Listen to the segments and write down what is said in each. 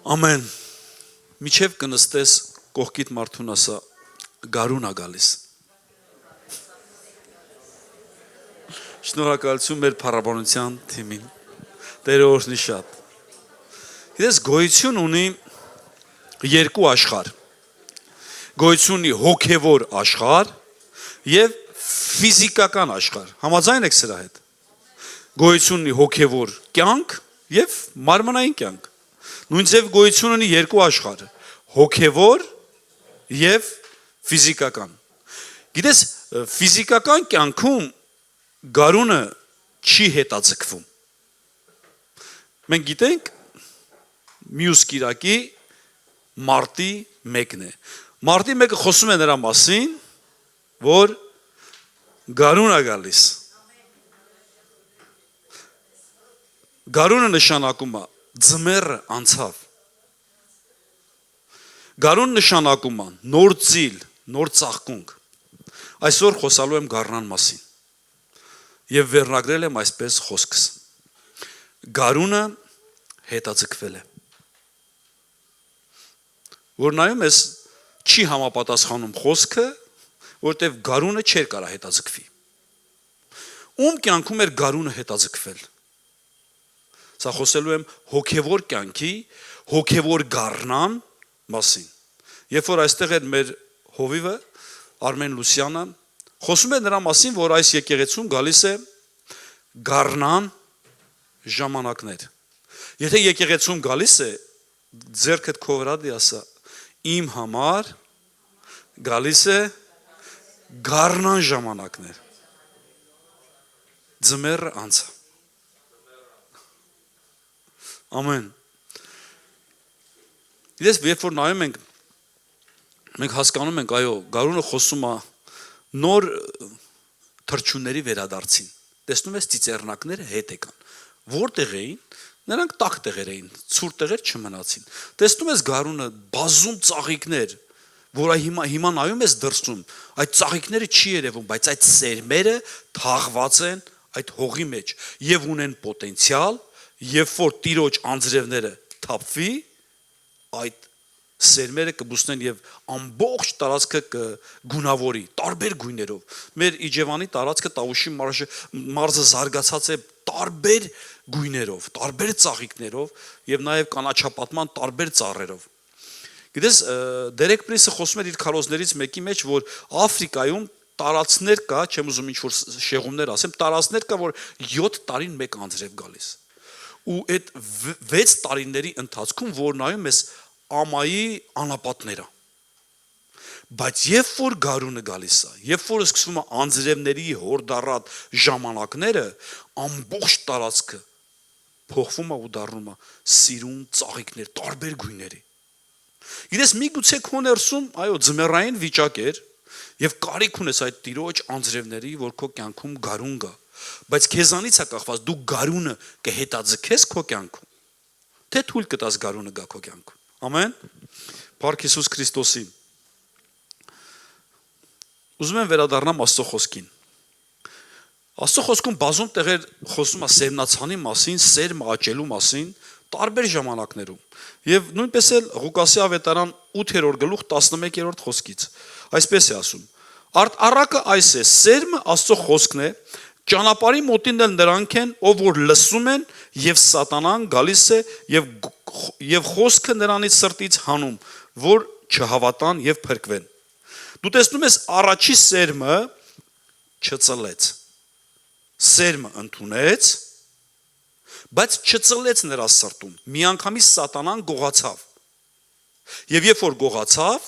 Ամեն միջև կնստես կողքիդ մարդուն ասա գարուն ա գալիս։ Շնորհակալություն մեր փառաբանության թիմին։ Տերը օրհնի շատ։ Գիտես գոյություն ունի երկու աշխարհ։ Գոյություն ունի հոգևոր աշխարհ եւ ֆիզիկական աշխարհ։ Համաձայն եք սրա հետ։ Գոյություն ունի հոգևոր կյանք եւ մարմնային կյանք։ Նույն ձև գոյություն ունի երկու աշխարհ՝ հոգևոր եւ ֆիզիկական։ Գիտես, ֆիզիկական կյանքում գարունը չի հետաձգվում։ Մենք գիտենք մյուս կիրակի մարտի 1-ն է։ Մարտի 1-ը խոսում է նրա մասին, որ գարուն է գալիս։ Գարունը նշանակում է ձմեռը անցավ։ Գարուն նշանակում է նոր ծիլ, նոր ծաղկունք։ Այսօր խոսալու եմ գարնան մասին։ Եվ վերնագրել եմ այսպես խոսքս։ Գարունը հետաձգվել է։ Որ նայում ես չի համապատասխանում խոսքը, որտեղ գարունը չէր կարա հետաձգվի։ Ում կյանքում էր գարունը հետաձգվել։ Սա խոսելու եմ հոգևոր կյանքի, հոգևոր գարնան մասին։ Երբ որ այստեղ էր մեր հովիվը Արմեն Լուսյանը, խոսում է նրա մասին, որ այս եկեղեցում գալիս է գարնան ժամանակներ։ Եթե եկեղեցում գալիս է, ձեռքդ քո վրա դի ասա, իմ համար գալիս է գարնան ժամանակներ։ Ձմեռը անցա։ Ամեն։ Ես երբ որ նայում ենք, մենք հասկանում ենք, այո, գարունը խոսում է նոր թռչունների վերադարձին։ Տեսնում ես ծիծեռնակները հետ եկան։ Որտեղ էին։ Նրանք տաք տեղեր էին, ցուրտ տեղեր չմնացին։ Տեսնում ես գարունը բազում ծաղիկներ, որ հիմա նայում ես դրսում, այդ ծաղիկները չի երևում, բայց այդ սերմերը թաղված են այդ հողի մեջ եւ ունեն պոտենցիալ, երբ որ տիրոջ անձրևները թափվի, այդ սերմերը կբուսնեն եւ ամբողջ տարածքը կգունավորի տարբեր գույներով։ Մեր Իջևանի տարածքը Տավուշի մարզը զարգացած է տարբեր գույներով, տարբեր ծաղիկներով եւ նաեւ կանաչապատման տարբեր ծառերով։ Գիտես, Դերեկ Պրինսը խոսում էր իր քարոզներից մեկի մեջ, որ Աֆրիկայում տարածքներ կա, չեմ ուզում ինչ որ շեղումներ ասեմ, տարածքներ կա, որ 7 տարին մեկ անձրև գալիս։ Ու այդ 6 տարիների ընթացքում որ նայում ես ամայի անապատները։ Բայց երբ որ գարունը գալիս է, երբ որ սկսվում է անձրևների հորդառատ ժամանակները, ամբողջ տարածքը փոխվում է ու դառնում է սիրուն ծաղիկներ, տարբեր գույների։ Գիտես, միգուցե քո ներսում, այո, ձմեռային վիճակ էր, եւ կարիք ունես այդ տիրոջ անձրևների, որ քո կյանքում գարուն գա։ Բայց քեզանից է կախված դու գարունը կհետաձգես քո կյանքում։ Թե թույլ կտաս գարունը գա քո կյանքում։ Ամեն։ Փառք Հիսուս Քրիստոսին։ Ուզում եմ վերադառնամ Աստծո խոսքին։ Աստծո խոսքում բազում տեղեր խոսում է սերմնացանի մասին, սերմ աճելու մասին, տարբեր ժամանակներում։ Եվ նույնպես էլ Ղուկասի ավետարան 8-րդ գլուխ 11-րդ խոսքից։ Այսպես է ասում. Առակը այս է, սերմը Աստծո խոսքն է, ճանապարհի մոտին էլ նրանք են, ով որ լսում են, եւ սատանան գալիս է եւ խոսքը նրանից սրտից հանում, որ չհավատան եւ փրկվեն։ Դու տեսնում ես առաջի սերմը չծլեց։ Սերմը ընդունեց, բայց չծլեց նրա սրտում։ Միանգամից սատանան գողացավ։ Եվ երբ որ գողացավ,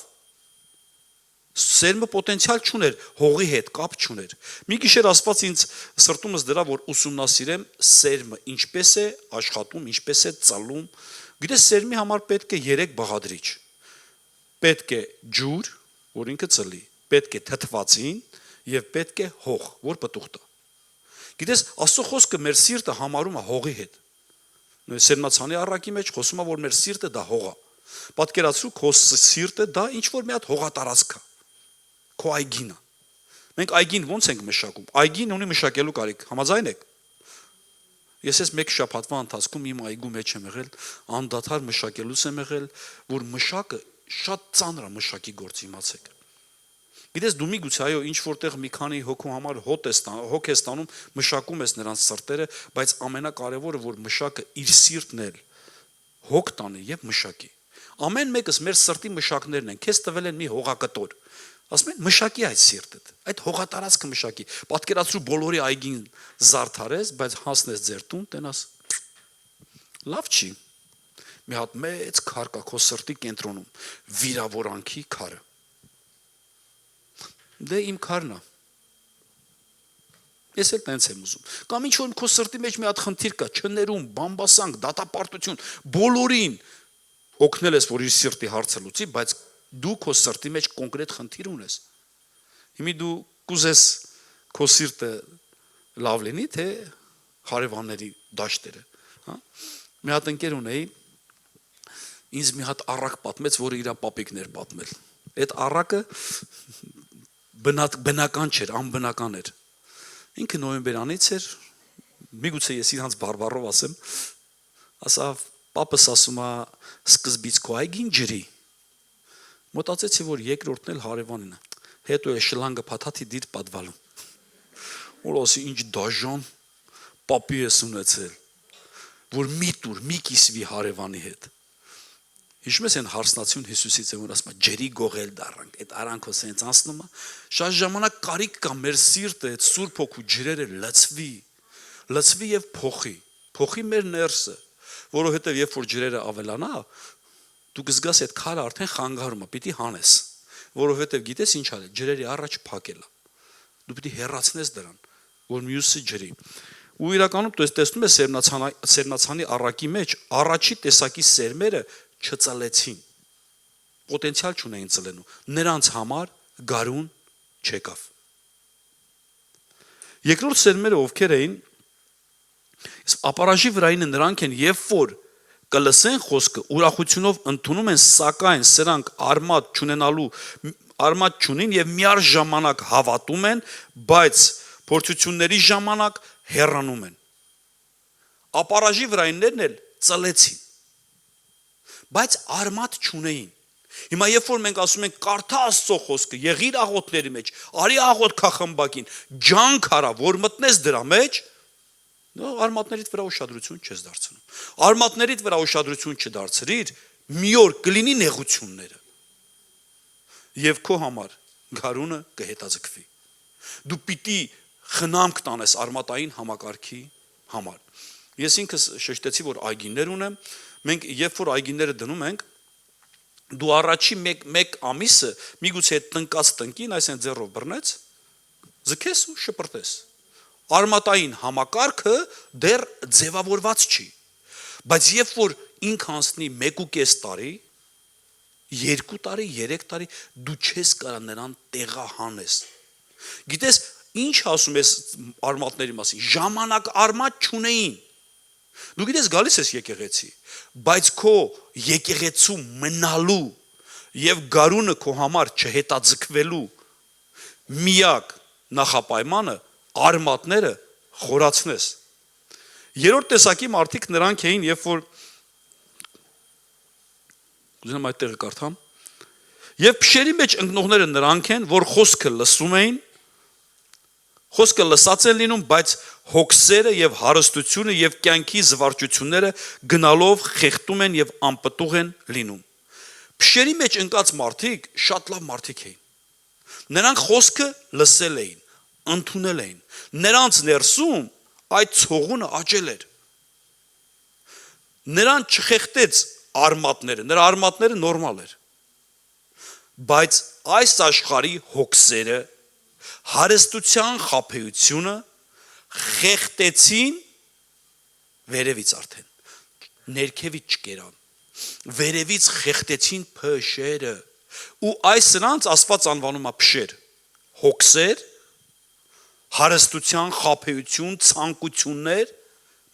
սերմը պոտենցիալ չուներ, հողի հետ կապ չուներ։ Մի գիշեր Աստված ինձ սրտումս դրա, որ ուսումնասիրեմ սերմը ինչպես է աշխատում, ինչպես է ծալում։ Գիտես, սերմի համար պետք է 3 բաղադրիչ։ Պետք է ջուր, որ ինքը ծլի, պետք է թթվածին եւ պետք է հող, որ պտուղ տա։ Գիտես, Աստծո խոսքը մեր սիրտը համարում է հողի հետ։ Սերմնացանի առակի մեջ խոսում է, որ մեր սիրտը դա հող է։ Պատկերացրու քո սիրտը դա ինչ որ մի հատ հողատարածք է։ Քո այգին է։ Մենք այգին ո՞նց ենք մշակում։ Այգին ունի մշակելու կարիք, համաձայն եք։ Ես ես մեկ շաբաթվա ընթացքում իմ այգու մեջ եմ եղել, անդադար մշակելուց եմ եղել, որ մշակը շատ ծանր է մշակի գործ իմացեք։ Գիտես դու միգուցե այո ինչ որտեղ մի քանի հոգու համար հոգ ես տանում, մշակում ես նրանց սրտերը, բայց ամենակարևորը որ մշակը իր սիրտն էլ հոգ տանի եւ մշակի։ Ամեն մեկս մեր սրտի մշակներն են, քեզ տվել են մի հողակտոր։ Ասում են մշակի այդ սիրտդ, այդ հողատարածքը մշակի։ Պատկերացրու բոլորի այգին զարդարես, բայց հասնես ձեր տուն, տենաս լավ չի։ Մի հատ մեծ քար կա քո սրտի կենտրոնում, վիրավորանքի քարը։ Դե իմ քարն է։ Ես էլ տենց եմ ուզում։ Կամ ինչ որ քո սրտի մեջ մի հատ խնդիր կա, չներում, բամբասանք, դատապարտություն, բոլորին օգնել ես, որ իր սիրտի հարցը լուծի, բայց դու քո սրտի մեջ կոնկրետ խնդիր ունես։ Հիմա դու կուզես քո սիրտը լավ լինի, թե հարևանների դաշտերը, հա։ Մի հատ ընկեր ունեի, ինձ մի հատ առակ պատմեց, որը իր պապիկն էր պատմել։ Այդ առակը բնական չէր, անբնական էր։ Ինքը նոյեմբերանից էր, միգուցե ես իրանց բարբառով ասեմ, ասավ, պապս ասում է, սկզբից քո այգին ջրի։ Մոտացեցի, որ երկրորդն էլ հարևանին է։ Հետո է շլանգը փաթաթի դիր պատվալում։ Որ ասի ինչ դաժան պապի ես ունեցել, որ մի տուր, մի կիսվի հարևանի հետ։ Հիշում ես այն հարսնացուն Հիսուսից որ ասում է ջերի գողել դառանք, այդ արանքո սենց անցնում է, շատ ժամանակ կարիք կա մեր սիրտը այդ սուրբ հոգու ջրերը լցվի եւ փոխի մեր ներսը, որովհետեւ երբ որ ջրերը ավելանա, դու կզգաս այդ քարը արդեն խանգարում է, պիտի հանես, որովհետեւ գիտես ինչ ա, ջրերի առաջ փակել է։ Դու պիտի հեռացնես դրան, որ մյուսը ջրի։ Ու իրականում դու տեսնում ես սերնացանի առակի մեջ առաջի տեսակի սերմերը չծալեցին, պոտենցիալ չունեին ծլենու, նրանց համար գարուն չեկավ։ Երկրորդ սերմերը ովքեր էին, ապարաժի վրայինը նրանք են, երբ որ կլսեն խոսքը, ուրախությունով ընդունում են, սակայն սրանք արմատ չունին եւ միաժամանակ հավատում են, բայց փորձությունների ժամանակ հեռանում են։ Ապարաժի վրայիններն էլ ծլեցին, բայց արմատ չունեին։ Հիմա երբ որ մենք ասում ենք կարդա Աստծո խոսքը, եղիր աղոթների մեջ, արի աղոթ քա խմբակին, ջանք արա, որ մտնես դրա մեջ, արմատներիդ վրա ուշադրություն չես դարձնում։ Արմատներիդ վրա ուշադրություն չդարձրիր, մի օր կլինի նեղությունները։ Եվ քո համար գարունը կհետաձգվի։ Դու պիտի խնամք տանես արմատային համակարգի համար։ Ես ինքս շեշտեցի, որ այգիներ ունեմ, մենք երբ որ այգիները դնում ենք, դու առաջի մեկ ամիսը միգուցե այդ տնկած տնկին, այսինքն ձեռով բռնեց, ձգես ու շպրտես։ Արմատային համակարգը դեռ ձևավորված չի, բայց երբ որ ինքը անցնի 1.5 տարի, 2 տարի, 3 տարի, դու չես կարա նրան տեղահանես։ Գիտես, ինչ ասում ես արմատների մասին, ժամանակ արմատ չունեին։ Դու գիտես գալիս ես եկեղեցի, բայց քո եկեղեցու մնալու եւ գարունը քո համար չհետաձգվելու միակ նախապայմանը արմատները խորացնես։ Երրորդ տեսակի մարդիկ նրանք էին, երբ որ ուզում եմ այդ տեղը կարդամ, եւ փշերի մեջ ընկնողները նրանք են, որ խոսքը լսում էին, խոսքը լսած են լինում, բայց հոգսերը եւ հարստությունը եւ կյանքի զվարճությունները գնալով խեղդում են եւ անպտուղ են լինում։ Փշերի մեջ ընկած մարդիկ շատ լավ մարդիկ էին։ Նրանք խոսքը լսել էին, ընդունել էին։ Նրանց ներսում այդ ցողունը աճել էր։ Նրան չխեղդեց արմատները, նրա արմատները նորմալ էր։ Բայց այս աշխարհի հոգսերը, հարստության խաբեությունը խեղդեցին վերևից արդեն, ներքևից չկերան, վերևից խեղդեցին փշերը, ու այս սրանց Աստված անվանում է փշեր, հոգսեր, հարստության խաբեություն, ցանկություններ,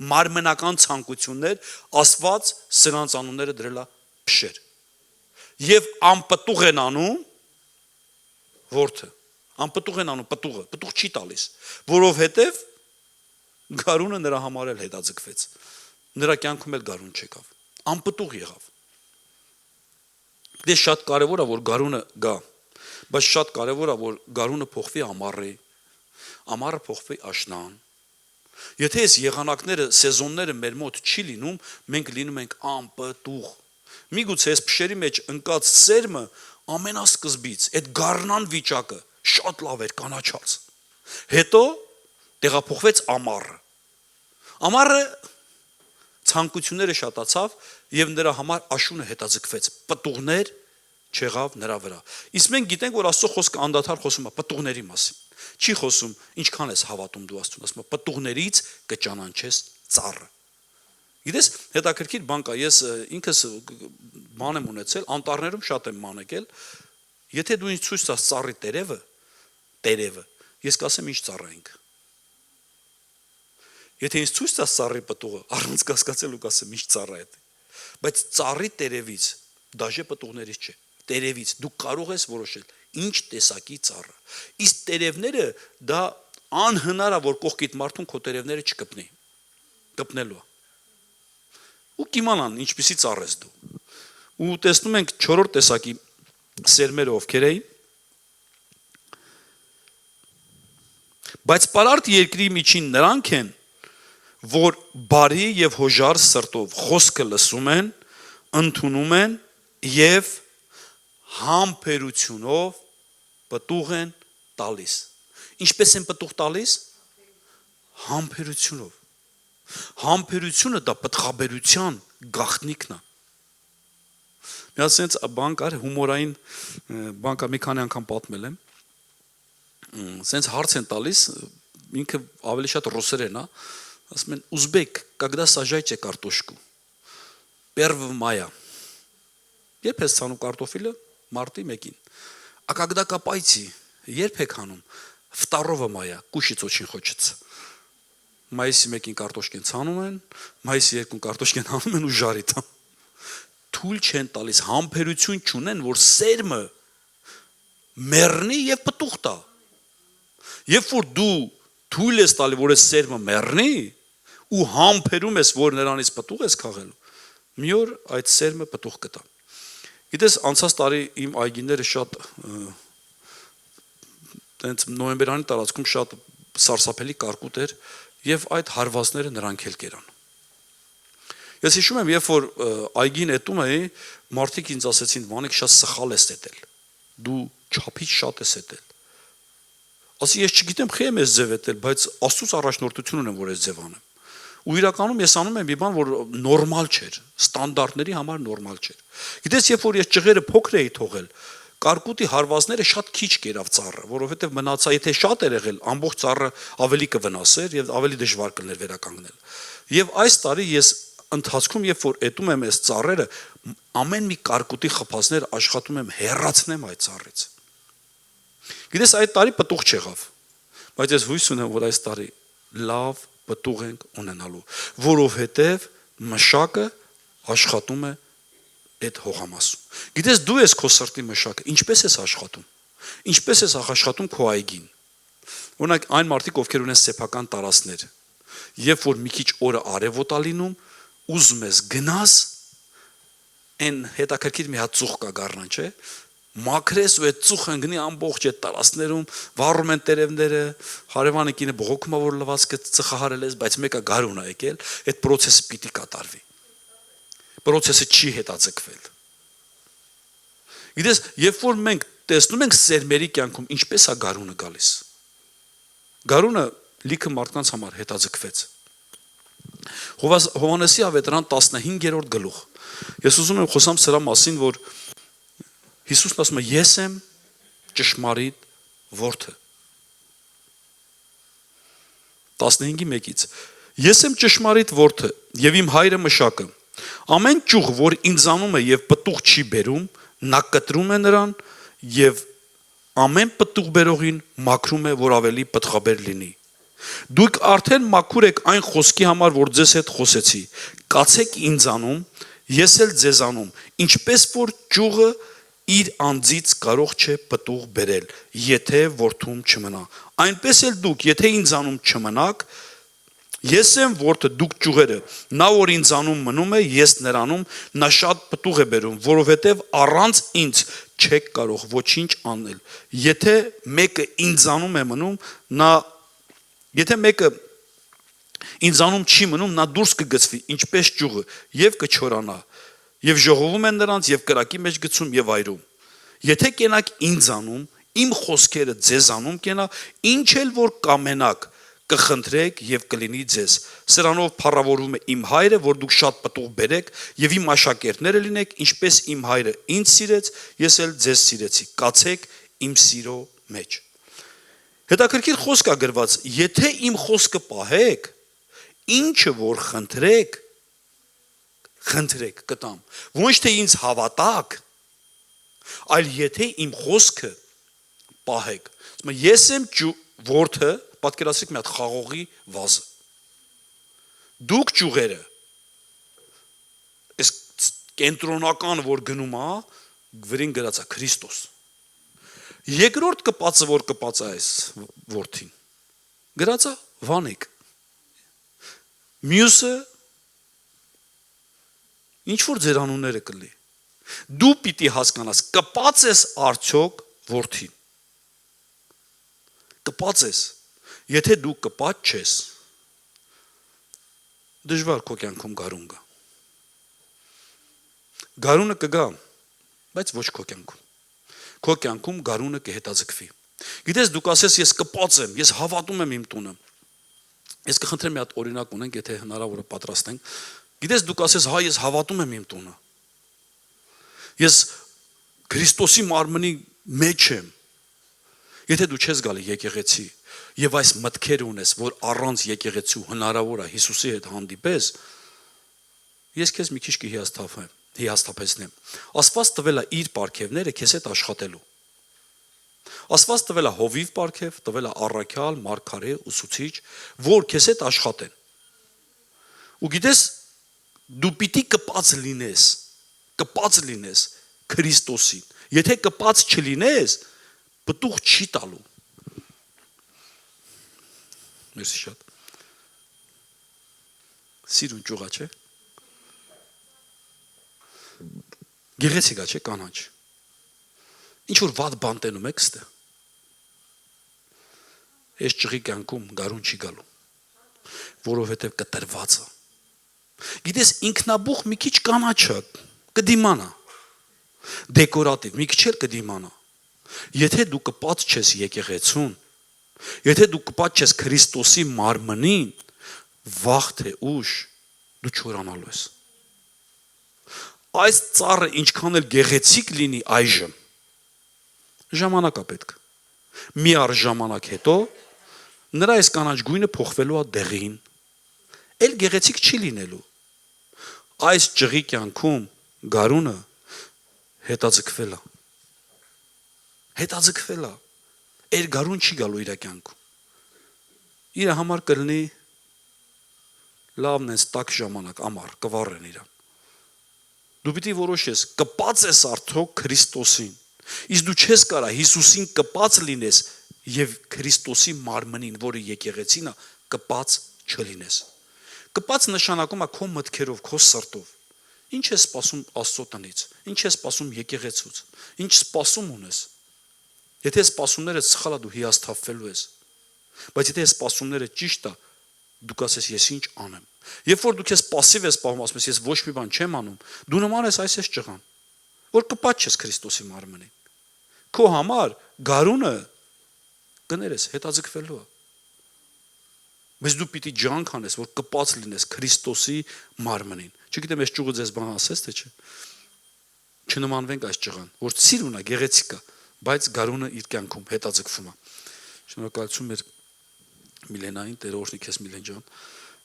մարմնական ցանկություններ, Աստված սրանց անունները դրել է փշեր։ Եվ անպտուղ են անում որդը, անպտուղ են անում պտուղը, պտուղ չի տալիս, որովհետև գարունը նրա համար էլ հետաձգվեց։ Նրա կյանքում էլ գարուն չեկավ։ Անպտուղ եղավ։ Դե շատ կարևոր է, որ գարունը գա, բայց շատ կարևոր է, որ գարունը փոխվի ամառի, ամառը փոխվի աշնան։ Եթե այս եղանակները, սեզոնները մեր մոտ չի լինում, մենք լինում ենք անպտուղ։ Միգուցե այս փշերի մեջ ընկած սերմը ամենասկզբից, այդ գառնան վիճակը շատ լավ էր, կանաչած։ Հետո տեղափոխվեց ամառը։ Ամառը ցանկությունները շատացավ եւ նրա համար աշունը հետաձգվեց։ Պտուղներ չեղավ նրա վրա։ Իսկ մենք գիտենք, որ Աստծո խոսքը անդադար խոսում է պտուղների մասին։ Չի խոսում ինչքան ես հավատում դու Աստծուն, ասում է պտուղներից կճանաչես ծառը։ Գիտես, հետաքրքիր բան կա, ես ինքս բան եմ ունեցել, անտառներում շատ եմ մանեկել։ Եթե դու ինձ ցույց տաս ծառի տերևը, ես կասեմ ինչ ծառ է ինքը։ Եթե ինձ ցույց տաս ծառի պտուղը, առանց կասկածելու կասեմ ինչ ծառ է դա։ Բայց ծառի տերևից, դաժե պտուղներից չէ, տերևից դու կարող ես որոշել ինչ տեսակի ծառը։ Իսկ տերևները դա անհնար է, որ կողքիդ մարդուն քո տերևները չկպնի։ Կպնելու է։ Ու կիմանան ինչպիսի ծառ ես դու։ Ու տեսնում ենք 4-րդ տեսակի սերմերը ովքեր էին։ Բայց պարարտ երկրի միջին նրանք են, որ բարի եւ հոժար սրտով խոսքը լսում են, ընդունում են եւ համբերությունով պտուղ են տալիս։ Ինչպես են պտուղ տալիս։ Համբերությունով։ Համբերությունը դա պտղաբերության գաղտնիքն է։ Մի ասենց բան կար, հումորային բան կա, մի քանի անգամ պատմել եմ։ Սենց հարց են տալիս, ինքը ավելի շատ ռուսերեն է, ասում են узбек, когда сажаете картошку? 1 мая. Երբ ես ցանում կարտոֆիլը, մարտի 1-ին. А когда копаете, երբ եք հանում? 2 мая. Кушать очень хочется. Մայիսի 1-ին կարտոշկեն ցանում են, մայիսի 2-ին կարտոշկեն հանում են ու ժարի տան։ Թույլ չեն տալիս, համբերություն չունեն, որ սերմը մեռնի եւ պտուղ տա։ Երբ որ դու թույլ ես տալի, որ այս սերմը մեռնի ու համբերում ես, որ նրանից պտուղ ես քաղելու, մի օր այդ սերմը պտուղ կտա։ Գիտես, անցած տարի իմ այգիները շատ տենց նոյեմբերանի տարածքում շատ սարսափելի կարկուտ էր եւ այդ հարվածները նրանք էլ կերան։ Ես հիշում եմ, երբ որ այգին էտում էի, մարդիկ ինձ ասեցին, «Վանիկ շատ սխալ ես էտել։ Դու չափից շատ ես էտել»։ Ասի ես չգիտեմ խի եմ ես ձև էտել, բայց Աստծուց առաջնորդություն ունեմ, որ ես ձև անեմ։ Ու իրականում ես անում եմ մի բան, որ նորմալ չէր, ստանդարտների համար նորմալ չէր։ Գիտես, երբ որ ես ճղերը փոքր էի թողել, կարկուտի հարվածները շատ քիչ կերավ ծառը, որովհետև մնացա, եթե շատ էր եղել, ամբողջ ծառը ավելի կվնասեր եւ ավելի դժվար կլներ վերականգնել։ Եվ այս տարի ես ընթացքում, երբ որ էտում եմ այս ծառերը, ամեն մի կարկուտի խփածներ աշխատում եմ հեռացնեմ այդ ծառից։ Գիտես, այդ տարի պտուղ չեղավ, բայց ես հույս ունեմ, որ այս տարի լավ պտուղ ենք ունենալու, որովհետև մշակը աշխատում է այդ հողամասում։ Գիտես, դու ես քո սրտի մշակը, ինչպես ես աշխատում։ Ինչպես ես աշխատում քո այգին։ Օրինակ, այն մարդիկ, ովքեր ունեն սեփական տարածքներ, երբ որ մի քիչ օրը արևոտ է լինում, ուզում ես գնաս, այն հետաքրքիր մի հատ ծուխ կա գառնան, չէ՞։ Մաքրես ու այդ ծուխը ընկնի ամբողջ այդ տարածքներում, վառում են տերևները, հարևանը կինը բողոքում է, որ լվացքը ծխահարել ես, բայց մեկը գարուն է եկել, այդ process-ը պիտի կատարվի։ Process-ը չի հետաձգվել։ Գիտես, երբ որ մենք տեսնում ենք սերմերի կյանքում ինչպես է գարունը գալիս։ Գարունը լիքը մարդկանց համար հետաձգվեց։ Հովհաննեսի ավետարան 15-րդ գլուխ։ Ես ուզում եմ խոսամ սրա մասին, որ Հիսուսն ասում է, ես եմ ճշմարիտ որդը։ 15:1-ից Ես եմ ճշմարիտ որդը եւ իմ հայրը մշակը։ Ամեն ճյուղ, որ ինձանում է եւ պտուղ չի բերում, նա կտրում է նրան եւ ամեն պտուղ բերողին մաքրում է, որ ավելի պտղաբեր լինի։ Դուք արդեն մաքուր եք այն խոսքի համար, որ ձեզ հետ խոսեցի։ Կացեք ինձանում, ես էլ ձեզանում, ինչպես որ ճյուղը իր անձից կարող չէ պտուղ բերել, եթե որդում չմնա։ Այնպես էլ դուք, եթե ինձանում չմնաք, Ես եմ որդը, դուք ճյուղերը, նա որ ինձանում մնում է, ես նրանում, նա շատ պտուղ է բերում, որովհետև առանց ինձ չեք կարող ոչինչ անել։ Եթե մեկը ինձանում է մնում, եթե մեկը ինձանում չի մնում, նա դուրս կգցվի, ինչպես ճյուղը, եւ կչորանա, եւ ժողովում են նրանց, եւ կրակի մեջ գցում եւ այրում։ Եթե կենաք ինձանում, իմ խոսքերը ձեզանում կենա, ինչ էլ որ կամենաք, կխնդրեք եւ կլինի ձեզ։ Սրանով փառավորվում է իմ հայրը, որ դուք շատ պտուղ բերեք եւ իմ աշակերտները լինեք, ինչպես իմ հայրը ինձ սիրեց, ես էլ ձեզ սիրեցի։ Կացեք իմ սիրո մեջ։ Հետաքրքիր խոսք է գրված. եթե իմ խոսքը պահեք, ինչը որ խնդրեք կտամ։ Ոչ թե ինձ հավատաք, այլ եթե իմ խոսքը պահեք։ Ես եմ որդը, պատկերացրեք մի հատ խաղողի վազը։ Դուք ճյուղերը, այս կենտրոնական որ գնում է, վրին գրած է Քրիստոս։ Երկրորդ կպածը որ կպած է այս որդին, գրած է Վանիկ։ Մյուսը ինչ որ ձեր անունները կլի։ Դու պիտի հասկանաս, կպած ես արդյոք որդին։ Կպած ես։ Եթե դու կպած չես, դժվար քո կյանքում գարուն գա։ Գարունը կգա, բայց ոչ քո կյանքում։ Քո կյանքում գարունը կհետաձգվի։ Գիտես, դուք ասես ես կպած եմ, ես հավատում եմ իմ տունը։ Ես կխնդրեմ մի հատ օրինակ ունենք, եթե հնարավոր է պատրաստենք։ Գիտես, դուք ասես, հա, ես հավատում եմ իմ տունը։ Ես Քրիստոսի մարմնի մեջ եմ։ Եթե դու չես գալի եկեղեցի եւ այս մտքերը ունես, որ առանց եկեղեցու հնարավոր է Հիսուսի հետ հանդիպես, ես քեզ մի քիչ կհիասթափեցնեմ։ Աստված տվել է իր պարգևները քեզ հետ աշխատելու։ Աստված տվել է հովիվ պարգև, տվել է առաքյալ, մարգարե, ուսուցիչ, որ քեզ հետ աշխատեն։ Ու գիտես, դու պիտի կպած լինես Քրիստոսին։ Եթե կպած չլինես, պտուղ չի տալու։ Մերսի շատ։ Սիրուն ճյուղա չէ։ Գեղեցիկ է չէ կանաչ։ Ինչ որ վատ բան տենում եք ստե։ Այս ճղի կյանքում գարուն չի գալու, որովհետև կտրված է։ Գիտես, ինքնաբուխ մի քիչ կանաչ է, կդիմանա։ Դեկորատիվ, մի քիչ էլ կդիմանա։ Եթե դու կպած չես եկեղեցուն, եթե դու կպած չես Քրիստոսի մարմնին, վաղ թե ուշ դու չորանալու ես։ Այս ծառը ինչքան էլ գեղեցիկ լինի այժմ, ժամանակ է պետք։ Մի առ ժամանակ հետո նրա այս կանաչ գույնը փոխվելու է դեղին, էլ գեղեցիկ չի լինելու։ Այս ճղի կյանքում գարունը հետաձգվել է։ Հետաձգվել է։ Էր գարուն չի գալու իր կյանքում։ Իր համար կլինի լավն ես տակ ժամանակ, ամառ, կվառեն իրան։ Դու պիտի որոշես, կպած ես արդյոք Քրիստոսին։ Իսկ դու չես կարա Հիսուսին կպած լինես եւ Քրիստոսի մարմնին, որը եկեղեցին է, կպած չլինես։ Կպած նշանակում է քո մտքերով, քո սրտով։ Ինչ ես սպասում Աստծո տնից, ինչ ես սպասում եկեղեցուց, ինչ սպասում ունես։ Եթե սպասումները սխալ է, դու հիասթափվելու ես։ Բայց եթե սպասումները ճիշտ է, դու կասես ես ինչ անեմ։ Երբ որ դու քեզ пассив ես պահում, ասում ես ես ոչ մի բան չեմ անում, դու նման ես այս ճղան, որ կպած չես Քրիստոսի մարմնին։ Քո համար գարունը կներես հետաձգվելու է։ Բայց դու պիտի ջանք անես, որ կպած լինես Քրիստոսի մարմնին։ Չգիտեմ, այս ճյուղը ձեզ բան ասես թե չէ։ Չնմանվենք այս ճղան, որ սիրուն է, գեղեցիկ է, բայց գարունը իր կյանքում հետաձգվում է։ Շնորհակալություն մեր Միլենային, Տերը օրհնի քեզ Միլեն ջան։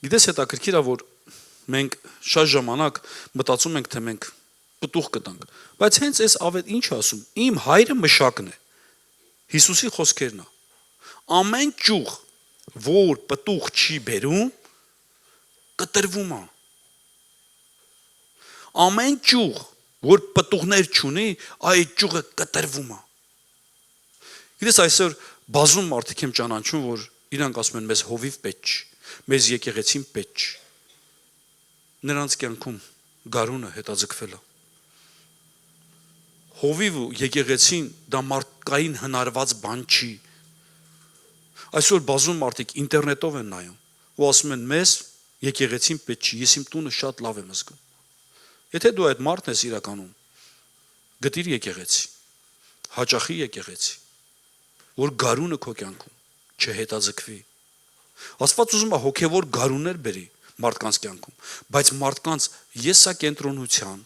Գիտես, հետաքրքիր է, որ մենք շատ ժամանակ մտածում ենք, թե մենք պտուղ կտանք, բայց հենց այս ավետ ինչ ասում, իմ հայրը մշակն է։ Հիսուսի խոսքերն է։ Ամեն ճյուղ, որ պտուղ չի բերում, կտրվում է։ Ամեն ճյուղ, որ պտուղներ չունի, այդ ճյուղը կտրվում է։ Գիտես, այսօր բազում մարդիկ եմ ճանաչում, որ իրանք ասում են մեզ հովիվ պետք չի։ Մեզ եկեղեցին պետք չի։ Նրանց կյանքում գարունը հետաձգվել է։ Հովիվ ու եկեղեցին դա մարդկային հնարված բան չի։ Այսօր բազում մարդիկ ինտերնետով են նայում ու ասում են մեզ եկեղեցին պետք չի, ես իմ տունը շատ լավ եմ զգում։ Եթե դու այդ մարդն ես իրականում, գտիր եկեղեցի, հաճախի եկեղեցի, որ գարունը քո կյանքում չհետաձգվի։ Աստված ուզում է հոգևոր գարուններ բերի մարդկանց կյանքում, բայց մարդկանց եսակենտրոնության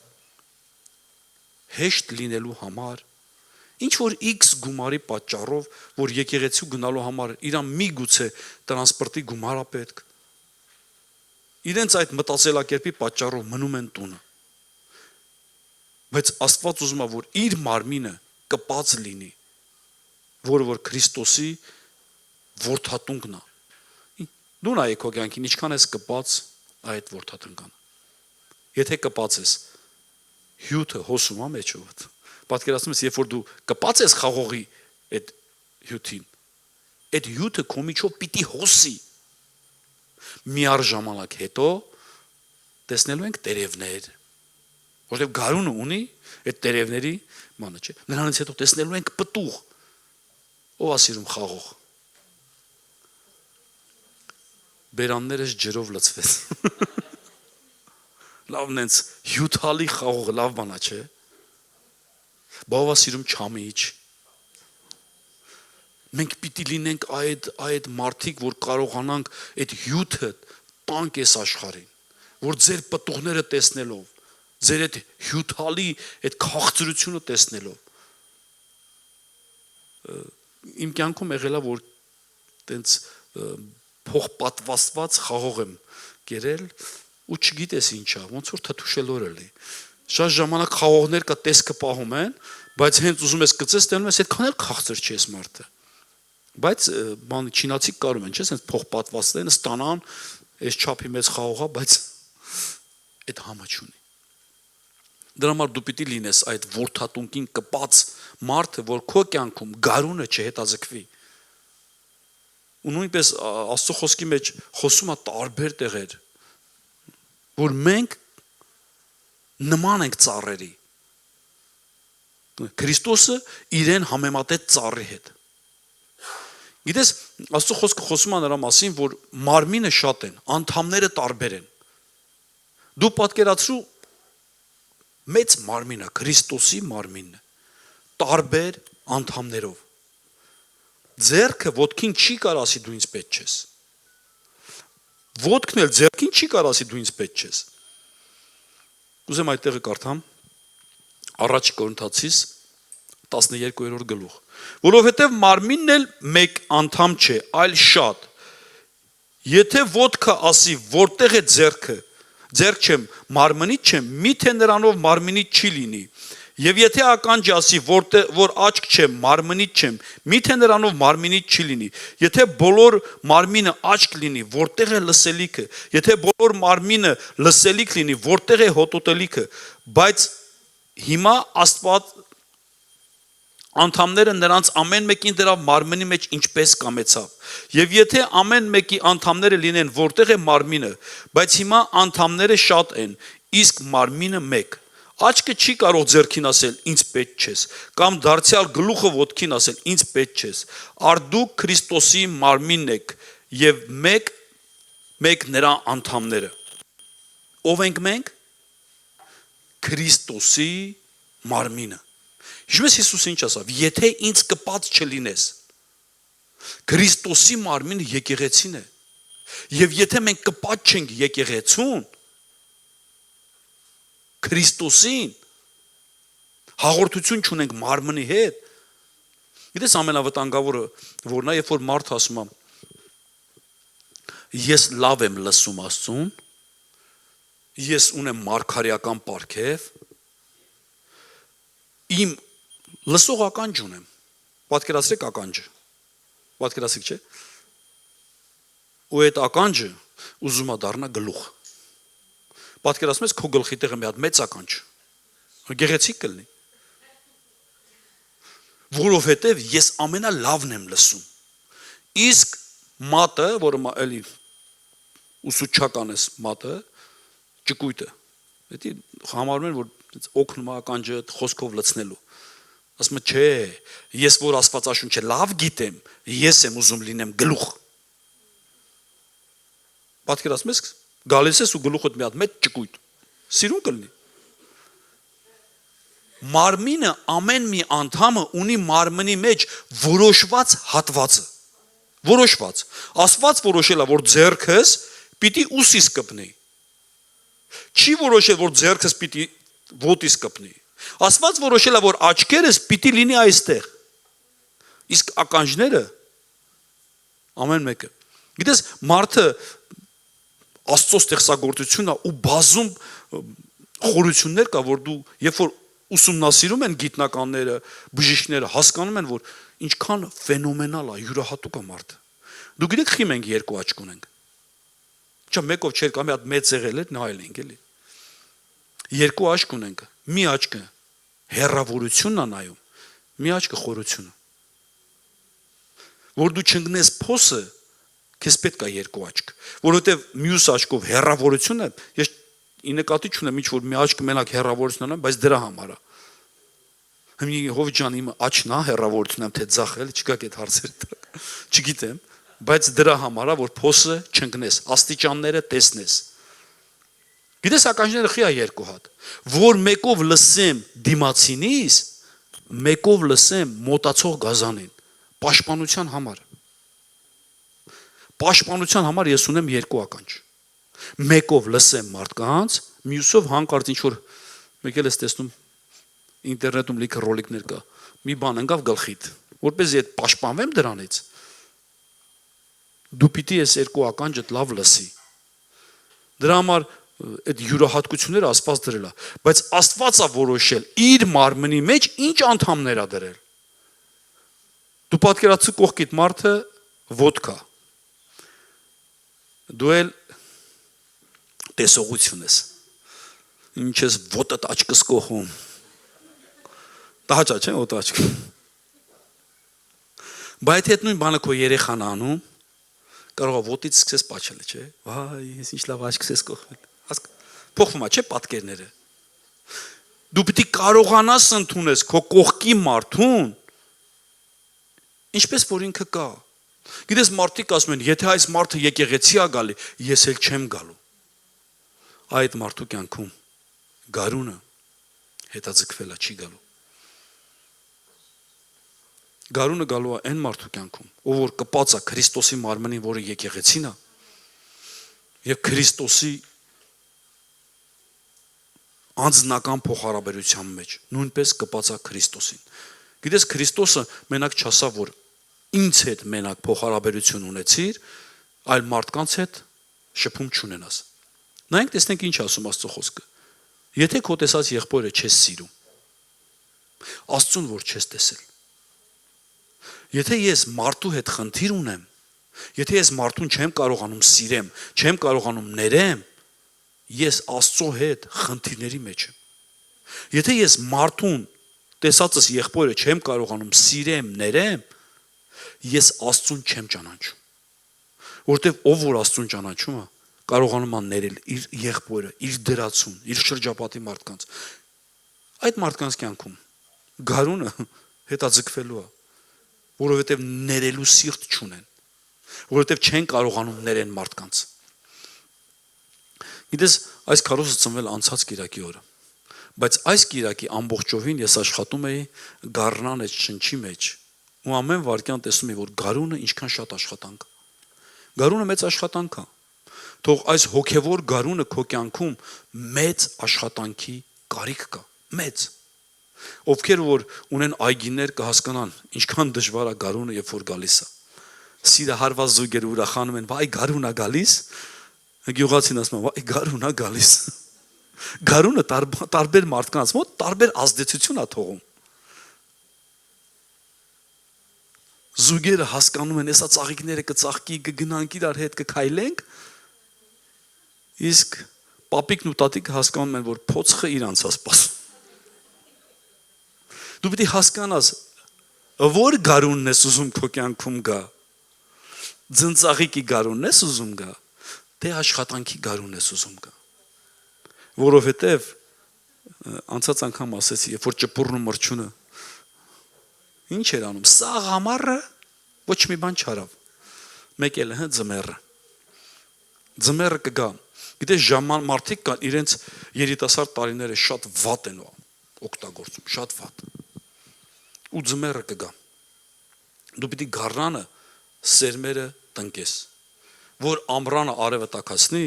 հեշտ լինելու համար, ինչ որ X գումարի պատճառով, որ եկեղեցու գնալու համար իրան միգուցե տրանսպորտի գումար է պետք, իրենց այդ մտածելակերպի պատճառով մնում են տունը։ Բայց Աստված ուզում է, որ իր մարմինը կպած լինի, որը որ Քրիստոսի որդատունկն է։ Դու նայ քո կյանքին ինչքան ես կպած այդ որդատնկան։ Եթե կպած ես, հյութը հոսում է մեջովդ։ Պատկերացնում ես, երբ որ դու կպած ես խաղողի այդ հյութին, այդ հյութը քո միջով պիտի հոսի։ Միառժամանակ հետո տեսնելու ենք տերևներ, որտեղ գարունը ունի այդ տերևների մանը, չէ։ Նրանից հետո տեսնելու ենք պտուղ։ Ո՞վ է սիրում խաղող։ Բերաններս ջրով լցվեց։ Լավն ենք հյութալի խաղողը լավ բան է, չէ։ Ո՞վ է սիրում չամիչ։ Մենք պիտի լինենք այդ մարդիկ, որ կարողանանք այդ հյութը տանք այս աշխարհին, որ ձեր պտուղները տեսնելով, ձեր այդ հյութալի այդ քաղցրությունը տեսնելով։ Իմ կյանքում եղել է, որ տենց փոխպատվաստված խաղող եմ կերել ու չգիտես ինչա, ոնց որ թթուշելոր էլի։ Շատ ժամանակ խաղողներ կա տեսքը պահում են, բայց հենց ուզում ես գծես, տենում ես այդքան էլ քաղցր չի էս մարդը։ Բայց բան չինացիք կարում են, չէ՞, ասենց փոխպատվաստեն, ստանան, այս չափի մեծ խաղողա, բայց այդ համը չունի։ Դրա համար դու պիտի լինես այդ որդատունկին կպած մարդը, որ քո կյանքում գարունը չհետաձգվի։ Ու նույնպես Աստծո խոսքի մեջ խոսում է տարբեր տեղեր, որ մենք նման ենք ծառերի։ Քրիստոսը իրեն համեմատեց ծառի հետ։ Գիտես, Աստծո խոսքը խոսում է նրա մասին, որ մարմինը շատ են, անդամները տարբեր են։ Դու պատկերացրու մեծ մարմինը, Քրիստոսի մարմինը, տարբեր անդամներով։ Ձեռքը ոտքին չի կար ասի դու ինձ պետք չես։ Ոտքն էլ ձեռքին չի կար ասի դու ինձ պետք չես։ Ուզեմ այդ տեղը կարդամ Առաջ Կորինթացիս 12-րդ գլուխ։ Որովհետև մարմինն էլ մեկ անդամ չէ, այլ շատ։ Եթե ոտքը ասի որտեղ է ձեռքը, ձեռք չեմ, մարմնից չեմ, միթե նրանով մարմնից չի լինի։ Եվ եթե ականջը ասի որ աչք չեմ, մարմնից չեմ, միթե նրանով մարմնից չի լինի։ Եթե բոլոր մարմինը աչք լինի, որտեղ է լսելիքը, եթե բոլոր մարմինը լսելիք լինի, որտեղ է հոտոտելիքը, բայց հիմա Աստված անդամները նրանց ամեն մեկին դրավ մարմնի մեջ ինչպես կամեցավ։ Եվ եթե ամեն մեկի անդամները լինեն որտեղ է մարմինը, բայց հիմա անդամները շատ են, իսկ մարմինը մեկ։ Աչքը չի կարող ձեռքին ասել ինձ պետք չես, կամ դարձյալ գլուխը ոտքին ասել ինձ պետք չես։ Արդուք Քրիստոսի մարմինն եք եւ մեկ նրա անդամները։ Ով ենք մենք։ Քրիստոսի մարմինը։ Հիշում ես Հիսուսը ինչ ասավ. Եթե ինձ կպած չլինես, Քրիստոսի մարմինը եկեղեցին է։ Եվ եթե մենք կպած չենք եկեղեցուն, Քրիստոսին, հաղորդություն չունենք մարմնի հետ։ Գիտես ամենավտանգավորը որն է, երբ որ մարդը ասում է ես լավ եմ լսում Աստծուն, ես ունեմ մարգարեական պարգև, իմ լսող ականջ ունեմ, պատկերացրեք ականջը, պատկերացրեք չէ, ու այդ ականջը ուզում է դառնա գլուխ, պատկերացնում ես քո գլխի տեղը մի հատ մեծ ականջ, գեղեցիկ կլինի, որովհետև ես ամենալավն եմ լսում, իսկ մատը, որը էլի ուսուցչական ես մատը, ճկույտը։ Դա համարում են, որ օգնում է ականջը խոսքով լցնելու։ Ասում է, չէ, ես որ Աստվածաշունչը լավ գիտեմ, ես եմ ուզում լինեմ գլուխ։ Պատկերացնում ես, գալիս ես ու գլուխդ մի հատ մեծ ճկույտ։ Սիրուն կլինի։ Մարմինը ամեն մի անդամը ունի մարմնի մեջ որոշված հատվածը։ Որոշված։ Աստված որոշել է, որ ձեռքս պիտի ուսիս կպնի։ Չի որոշել, որ ձեռքս պիտի ոտիս կպնի։ Աստված որոշել է, որ աչքերս պիտի լինի այստեղ։ Իսկ ականջները ամեն մեկը։ Գիտես, մարդը Աստծո ստեղծագործությունն է ու բազում խորություններ կա, որ դու երբ որ ուսումնասիրում են գիտնականները, բժիշկները, հասկանում են, որ ինչքան ֆենոմենալ է, յուրահատուկ է մարդը։ Դու գիտեք, խի մենք երկու աչք ունենք։ Չէ, մեկով չէր կամ մի հատ մեծ եղել է, նայել ենք էլի։ Երկու աչք ունենք։ Մի աչքը հեռավորությունն է նայում, մի աչքը խորությունը։ Որ դու չընկնես փոսը, քեզ պետք է երկու աչք, որովհետև մյուս աչքով հեռավորությունը, ես ի նկատի չունեմ ինչ որ մի աչքը մենակ հեռավորությունն է, բայց դրա համար է։ Հիմի Հովիկ ջան, իմ աչքն է հեռավորությունն եմ թե ձախ, էլի չկա այդ հարցերը։ Չգիտեմ, բայց դրա համար է, որ փոսը չընկնես, աստիճանները տեսնես։ Գիտես, ականջները խի է երկու հատ, որ մեկով լսեմ դիմացինից, մեկով լսեմ մոտացող գազանին, պաշտպանության համար։ Պաշտպանության համար ես ունեմ երկու ականջ։ Մեկով լսեմ մարդկանց, մյուսով հանկարծ ինչ որ մեկ էլ ես տեսնում ինտերնետում լիքը ռոլիկներ կա։ Մի բան ընկավ գլխիդ, որպեսզի այդ պաշտպանվեմ դրանից։ Դու պիտի ես երկու ականջդ լավ լսի։ Դրա համար այդ յուրահատկությունները Աստված դրել է, բայց Աստված է որոշել իր մարմնի մեջ ինչ անդամներ է դրել։ Դու պատկերացու կողքիդ մարդը ոդկա։ Դու էլ տեսողություն ես։ Ինչ ես ոտդ աչքս կողում։ Տաճա չէ ոտ աչք։ Բայց այդ նույն բանը քո երեխան անում, կարող է ոտից սկսես պաչել, չէ։ Վայ, ես ինչ լավ աչքս ես կողմել։ Փոխվում է, չէ, պատկերները։ Դու պիտի կարողանաս ընդունես քո կողքի մարդուն, ինչպես որ ինքը կա։ Գիտես, մարդիկ ասում են, եթե այս մարդը եկեղեցի է գալի, ես էլ չեմ գալու։ Այդ մարդու կյանքում գարունը հետաձգվել է, չի գալու։ Գարունը գալու է այն մարդու կյանքում, ով որ կպած է Քրիստոսի մարմնին, որը եկեղեցին է, եւ Քրիստոսի անձնական փոխհարաբերության մեջ, նույնպես կպած է Քրիստոսին։ Գիտես, Քրիստոսը մենակ չասավ, որ ինձ հետ մենակ փոխհարաբերություն ունեցիր, այլ մարդկանց հետ շփում չունենաս։ Նայենք տեսնենք ինչ ասում Աստծո խոսքը։ Եթե քո տեսած եղբորը չես սիրում, Աստծուն որ չես տեսել։ Եթե ես մարդու հետ խնդիր ունեմ, եթե ես մարդուն չեմ կարողանում սիրեմ, չեմ կարողանում ներեմ, ես Աստծո հետ խնդիրների մեջ եմ։ Եթե ես մարդուն տեսածս եղբորը չեմ կարողանում սիրեմ, ներեմ, ես Աստծուն չեմ ճանաչում։ Որտեվ ով որ Աստծուն ճանաչում է, կարողանում է ներել իր եղբորը, իր դրացուն, իր շրջապատի մարդկանց։ Այդ մարդկանց կյանքում գարունը հետաձգվելու է, որովհետև ներելու սիրտ չունեն, որովհետև չեն կարողանում ներեն մարդկանց։ Գիտես, այս քարոզը ծնվել անցած կիրակի օրը, բայց այս կիրակի ամբողջովին ես աշխատում էի գառնան այդ շնչի մեջ, ու ամեն վարքյան տեսնում էի, որ գարունը ինչքան շատ աշխատանք։ Գարունը մեծ աշխատանք է։ Թող այս հոգևոր գարունը քո կյանքում մեծ աշխատանքի կարիք կա, մեծ։ Ովքեր որ ունեն այգիներ կհասկանան, ինչքան դժվար է գարունը, երբ որ գալիս է։ Սիրահարված զույգերը ուրախանում են, վայ գարուն է գալիս։ Գյուղացին ասում է, վայ գարուն է գալիս։ Գարունը տարբեր մարդկանց մոտ տարբեր ազդեցություն է թողում։ Զույգերը հասկանում են, հեսա ծաղիկները կծաղկի, կգնանք իրար հետ կքայլենք, իսկ պապիկն ու տատիկը հասկանում են, որ փոցխը իրանց է սպասում։ Դու պիտի հասկանաս, որ գարունն ես ուզում քո կյանքում գա։ Ձնծաղիկի գարունն ես ուզում գա, դե աշխատանքի գարուն ես ուզում գա։ Որովհետև անցած անգամ ասեցի, երբ որ ճպուրն ու մրջյունը ինչ էր անում, սաղ ամառը ոչ մի բան չարավ։ Մեկ էլ ձմեռը։ Ձմեռը կգա։ Գիտես ժաման մարդիկ կան իրենց երիտասարդ տարիները շատ վատ են օգտագործում, շատ վատ։ Ու ձմեռը կգա։ Դու պիտի գառնանը սերմերը տնկես, որ ամռանը արևը տաքացնի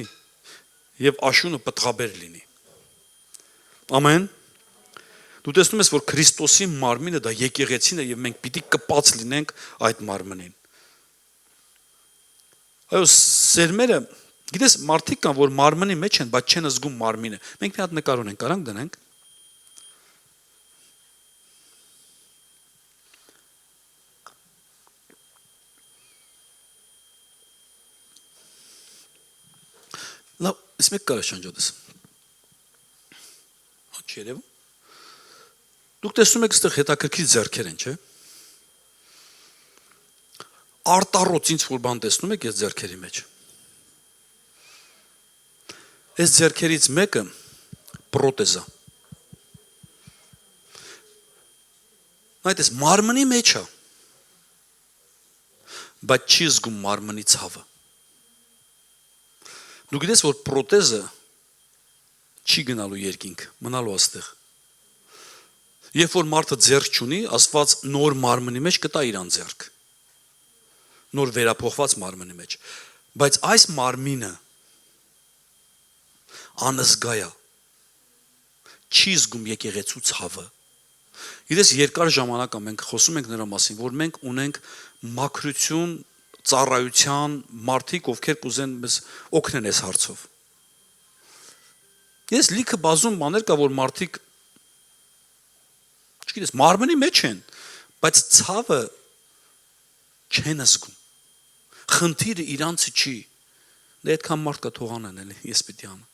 եւ աշունը պտղաբեր լինի։ Ամեն։ Դու տեսնում ես, որ Քրիստոսի մարմինը դա եկեղեցին է եւ մենք պիտի կպած լինենք այդ մարմնին։ Այո, սերմերը, գիտես, մարդիկ կան, որ մարմնի մեջ են, բայց չեն զգում մարմինը։ Մենք մի հատ նկար ունենք, կարանք դնենք։ Լավ, ես մեկ կարա շանջոդես։ Չերևում։ Դուք տեսնում եք այստեղ հետաքրքիր ձեռքեր են, չէ՞։ Արտառոց ինչ որ բան տեսնում եք այս ձեռքերի մեջ։ Այս ձեռքերից մեկը պրոթեզ է։ Նայեք, մարմնի մեջ է, բայց չի զգում մարմնի ցավը։ Դու գիտես, որ պրոթեզը չի գնալու երկինք, մնալու աստեղ։ Երբ որ մարդը ձեռք չունի, Աստված նոր մարմնի մեջ կտա իրան ձեռք։ Նոր վերափոխված մարմնի մեջ։ Բայց այս մարմինը անզգա է։ Չի զգում եկեղեցու ցավը։ Գիտես, երկար ժամանակ մենք խոսում ենք նրա մասին, որ մենք ունենք մաքրություն, ծառայության մարդիկ, ովքեր կուզեն մեզ օգնեն այս հարցով։ Ես լիքը բազում բաներ կա, որ մարդիկ չգիտես, մարմնի մեջ են, բայց ցավը չեն զգում։ Խնդիրը իրանցը չի։ Դե այդքան մարդ կա թողանեն էլի, ես պիտի անեմ։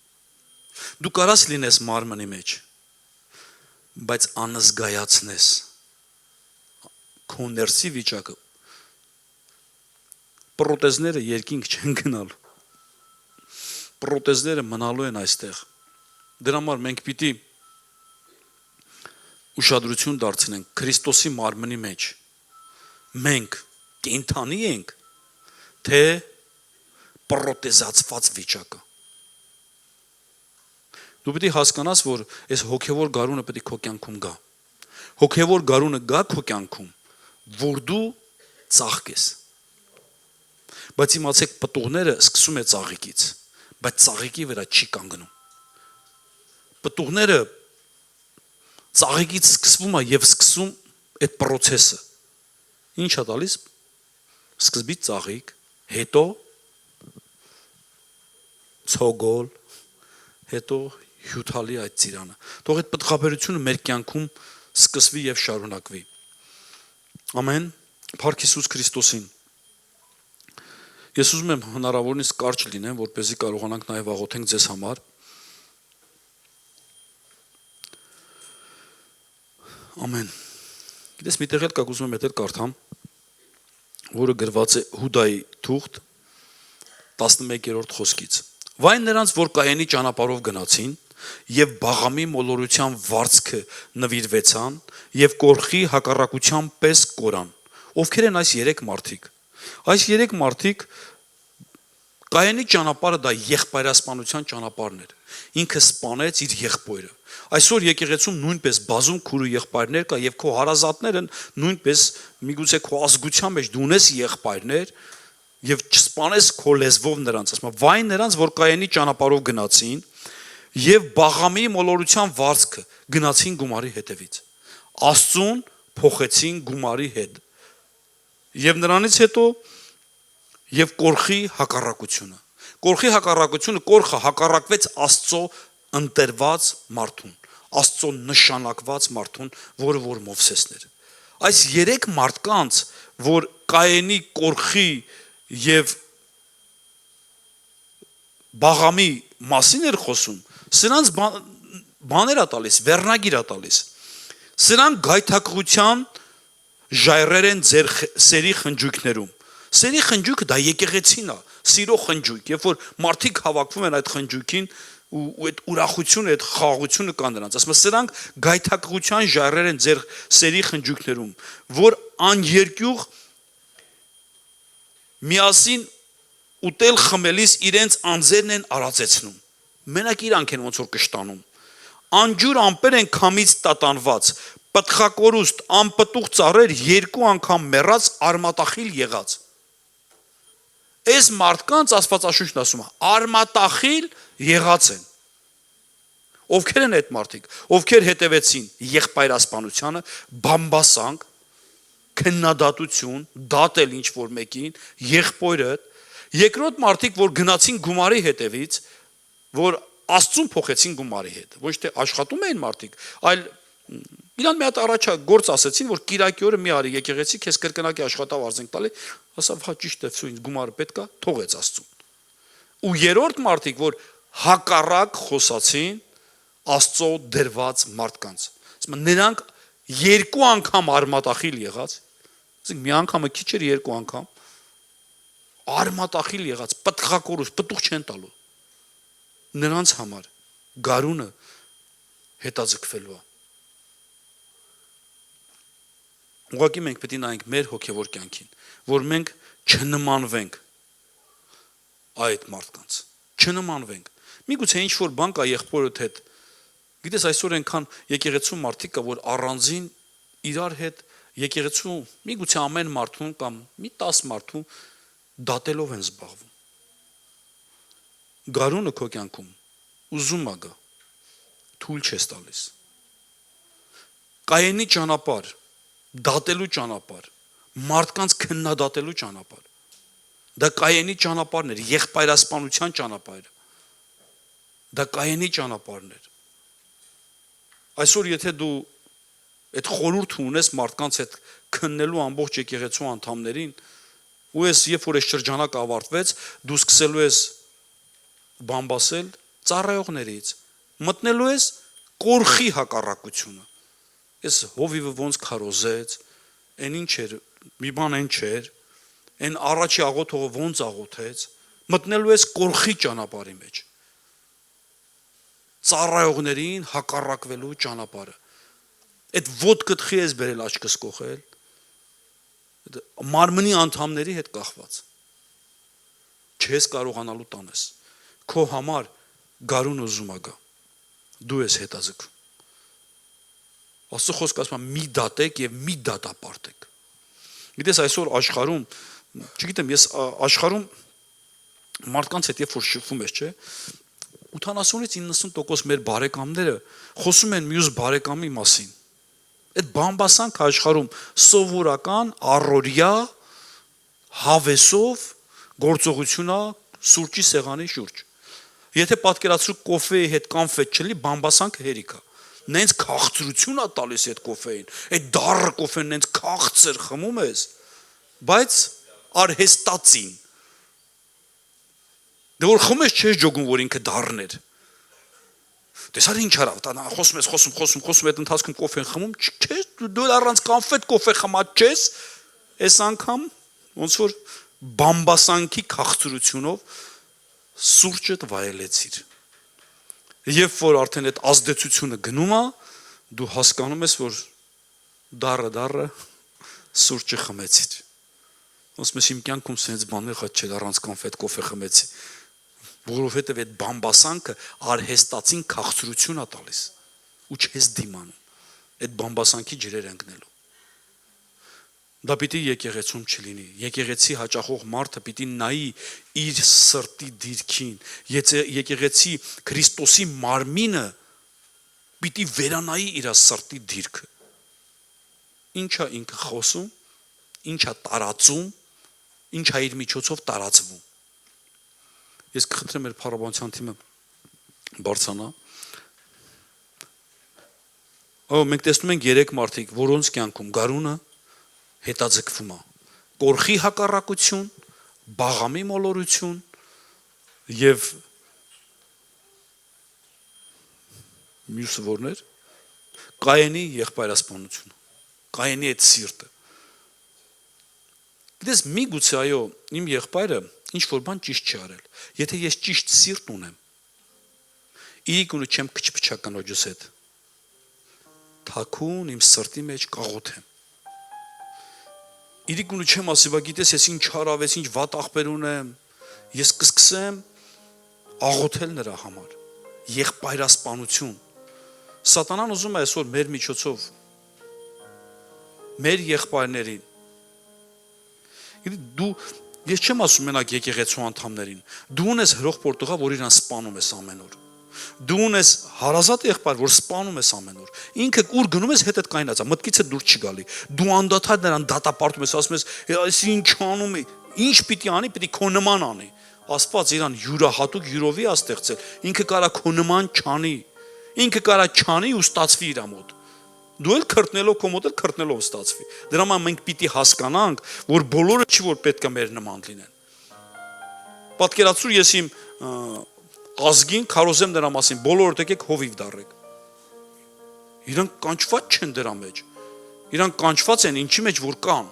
Դու կարաս լինես մարմնի մեջ, բայց անզգայացնես քո ներսի վիճակը։ Պրոթեզները երկինք չեն գնալու։ Պրոթեզները մնալու են այստեղ։ Դրա համար մենք պիտի ուշադրություն դարձնենք Քրիստոսի մարմնի մեջ։ Մենք կենթանի ենք, թե պրոթեզացված վիճակը։ Դու պիտի հասկանաս, որ այս հոգևոր գարունը պիտի քո կյանքում գա։ Հոգևոր գարունը գա քո կյանքում, որ դու ծաղկես։ Բայց իմացեք, պտուղները սկսում է ծաղիկից, բայց ծաղիկի վրա չի կանգնում։ Պտուղները ծաղիկից սկսվում է եւ սկսում այդ process-ը։ Ինչ է տալիս։ Սկզբից ծաղիկ, հետո ցոգոլ, հետո հյութալի այդ ծիրանը։ Թող այդ պտղաբերությունը մեր կյանքում սկսվի եւ շարունակվի։ Ամեն։ Փառք Հիսուս Քրիստոսին։ Ես ուզում եմ հնարավորինս կարճ լինեմ, որպեսզի կարողանանք նաեւ աղոթենք ձեզ համար։ Ամեն։ Գիտես, մի տեղ էլ կա, ուզում եմ այդ կարդամ, որը գրված է Հուդայի թուղթ 11-րդ խոսքից։ Վայն նրանց, որ Կայենի ճանապարհով գնացին, եւ Բաղամի մոլորության վարձքը նվիրվեցան, եւ Կորխի հակառակության պես կորան։ Ովքեր են այս 3 մարդիկ։ Այս 3 մարդիկ Կայենի ճանապարհը դա եղբայրասպանության ճանապարհն էր։ Ինքը սպանեց իր եղբայրը։ Այսօր եկեղեցում նույնպես բազում քուրու եղբայրներ կա եւ քո հարազատներն նույնպես միգուցե քո ազգության մեջ դու ունես եղբայրներ եւ չսպանես քո լեզվով նրանց, ասում վայն նրանց, որ Կայենի ճանապարհով գնացին եւ Բաղամի մոլորության վարձքը գնացին գումարի հետևից։ Աստծուն փոխեցին գումարի հետ։ Եվ նրանից հետո եւ Կորխի հակառակությունը։ Կորխի հակառակությունը, Կորխը հակառակվեց Աստծո ընտրված մարդուն, Աստծո նշանակված մարդուն, որը որ Մովսեսն էր։ Այս 3 մարդկանց, որ Կայենի, Կորխի եւ Բաղամի մասին էր խոսում, սրանց բաներ է տալիս, վերնագիր է տալիս։ Սրանք գայթակղության ժայռեր են ձեր սերի խնջույքներում։ Սերի խնջույքը դա եկեղեցին է, սիրո խնջույք, երբ որ մարդիկ հավաքվում են այդ խնջույքին ու այդ ուրախությունը, այդ խաղաղությունը կան նրանց։ Ասում եմ, սրանք գայթակղության ժայռեր են ձեր սերի խնջույքներում, որ աներկյուղ միասին ուտել խմելիս իրենց անձերն են արածեցնում։ Մենակ իրանք են ոնց որ կշտանում։ Անջուր ամպեր են քամից տատանված, պտղակորուստ անպտուղ ծառեր երկու անգամ մեռած արմատախիլ եղած։ Այս մարդկանց Աստվածաշունչն ասում է, արմատախիլ եղած են։ Ովքեր են այդ մարդիկ, ովքեր հետևեցին եղբայրասպանությանը, բամբասանք, քննադատություն, դատել ինչ որ մեկին, եղբորը, երկրորդ մարդիկ, որ գնացին գումարի հետևից, որ Աստծուն փոխեցին գումարի հետ, ոչ թե աշխատում էին մարդիկ, այլ իրան մի հատ առաջա գործ ասեցին, որ Կիրակի օրը մի արի եկեղեցի, քեզ կրկնակի աշխատավ արժենք տալի, ասավ, հա ճիշտ է, ինձ գումարը պետք է, թողեց Աստծուն։ Ու երրորդ մարդիկ, որ հակառակ խոսացին Աստծո դրված մարդկանց։ Ասում են, նրանք երկու անգամ արմատախիլ եղած, ասենք մի անգամը քիչ էր, երկու անգամ արմատախիլ եղած, պտղակորուս, պտուղ չեն տալու։ Նրանց համար գարունը հետաձգվելու է։ Ուղղակի մենք պետք է նայենք մեր հոգևոր կյանքին, որ մենք չնմանվենք այդ մարդկանց, չնմանվենք։ Միգուցե ինչ որ բան կա եղբորդ հետ։ Գիտես, այսօր այնքան եկեղեցու մարդիկ կա, որ առանձին իրար հետ եկեղեցու միգուցե ամեն մարդուն կամ մի 10 մարդու դատելով են զբաղվում։ Գարունը քո կյանքում ուզում է գա, թույլ չես տալիս։ Կայենի ճանապարհ, դատելու ճանապարհ, մարդկանց քննադատելու ճանապարհ։ Դա Կայենի ճանապարհն էր, եղբայրասպանության ճանապարհը։ Դա Կայենի ճանապարհն էր։ Այսօր եթե դու այդ խորհուրդ ունես մարդկանց հետ քննելու ամբողջ եկեղեցու անդամներին, ու ես երբ որ այս շրջանակը ավարտվեց, դու սկսելու ես բամբասել ծառայողներից, մտնելու ես կորխի հակառակությունը։ Ես հովիվը ոնց քարոզեց, այն ինչ էր, մի բան այն չէր, այն առաջի աղոթողը ոնց աղոթեց, մտնելու ես կորխի ճանապարհի մեջ։ Ծառայողներին հակառակվելու ճանապարհը։ Այդ ոտքդ խի ես բերել աչքս կողել, մարմնի անդամների հետ կախված։ Չես կարողանալու տանես։ Քո համար գարուն ուզում ա գա։ Դու ես հետաձգում։ Աստծո խոսքը ասում է՝ մի դատեք եւ մի դատապարտեք։ Գիտես, այսօր աշխարհում, չգիտեմ, ես աշխարհում մարդկանց հետ երբ որ շփվում ես, չէ, 80-ից 90% մեր բարեկամները խոսում են մյուս բարեկամի մասին։ Այդ բամբասանք աշխարհում սովորական առօրյա հավեսով գործողությունա սուրճի սեղանի շուրջ։ Եթե պատկերացրու կոֆեի հետ կանֆետ չլի, բամբասանքը հերիք է։ Նենց քաղցրություն է տալիս այդ կոֆեին։ Այդ դառը կոֆեն նենց քաղցր խմում ես, բայց արհեստացին։ Դե որ խմում ես չես ջոգում, որ ինքը դառներ։ Տեսար ինչ արավ, խոսում ես, խոսում այդ ընթացքում կոֆեն խմում, չես դու առանց կանֆետ կոֆե խմած չես, այս անգամ ոնց որ բամբասանքի քաղցրությունով սուրճդ վայելեցիր։ Երբ որ արդեն այդ ազդեցությունը գնում է, դու հասկանում ես, որ դառը սուրճը խմեցիր։ Ոնց իմ կյանքում սենց բաներ խաչել առանց կանֆետ կոֆե խմեցի, որովհետև այդ բամբասանքը արհեստացին քաղցրություն է տալիս ու չես դիմանում այդ բամբասանքի ջրեր ընկնելու։ Դա պիտի եկեղեցում չլինի։ Եկեղեցի հաճախող մարդը պիտի նայի իր սրտի դիրքին։ Եկեղեցի Քրիստոսի մարմինը պիտի վերանայի իր սրտի դիրքը։ Ինչա ինքը խոսում, ինչա տարածում, ինչա իր միջոցով տարածվում։ Ես կխնդրեմ մեր փառաբանության թիմը բարձրանա։ Մենք տեսնում ենք 3 մարդիկ, որոնց կյանքում գարունը հետաձգվում է։ Կորխի հակառակություն, բաղամի մոլորություն եւ մյուսը որն էր, Կայենի եղբայրասպանությունը, Կայենի այդ սիրտը։ Գիտես, միգուցե այո, իմ եղբայրը ինչ որ բան ճիշտ չի արել։ Եթե ես ճիշտ սիրտ ունեմ, իրիկունը չեմ քչփչականոջս հետ։ Թաքուն իմ սրտի մեջ կաղոթեմ։ Իրիկունը չեմ ասի, բա գիտես, ես ինչ հարավես, ինչ վատ աղբեր ունեմ, ես կսկսեմ աղոթել նրա համար։ Եղբայրասպանություն։ Սատանան ուզում է այսօր մեր միջոցով մեր եղբայրներին։ Ես չեմ ասում մենակ եկեղեցու անդամներին։ Դու ունես հրող պորտուղա, որ իրան սպանում ես ամեն օր։ Դու ունես հարազատ եղբայր, որ սպանում ես ամեն օր։ Ինքը ուր գնում ես հետդ կայնացա, մտքիցդ դուրս չի գալի։ Դու անդադար նրան դատապարտում ես, ասում ես, այս ինչ անում է, ինչ պիտի անի, պիտի քո նման անի։ Աստված իրան յուրահատուկ յուրովի է ստեղծել։ Ինքը կարա քո նման չանի։ Ինքը կարա չանի ու ստացվի իր մոտ։ Դու էլ քրտնելով քո մոտ էլ քրտնելով ստացվի։ Դրա համար մենք պիտի հասկանանք, որ բոլորը չի որ պետք է մեր նման լինեն։ Պատկերացրու ես իմ ազգին քարոզեմ դրա մասին, բոլորդ եկեք հովիվ դառեք։ Իրանք կանչված չեն դրա մեջ։ Իրանք կանչված են ինչի մեջ որ կան։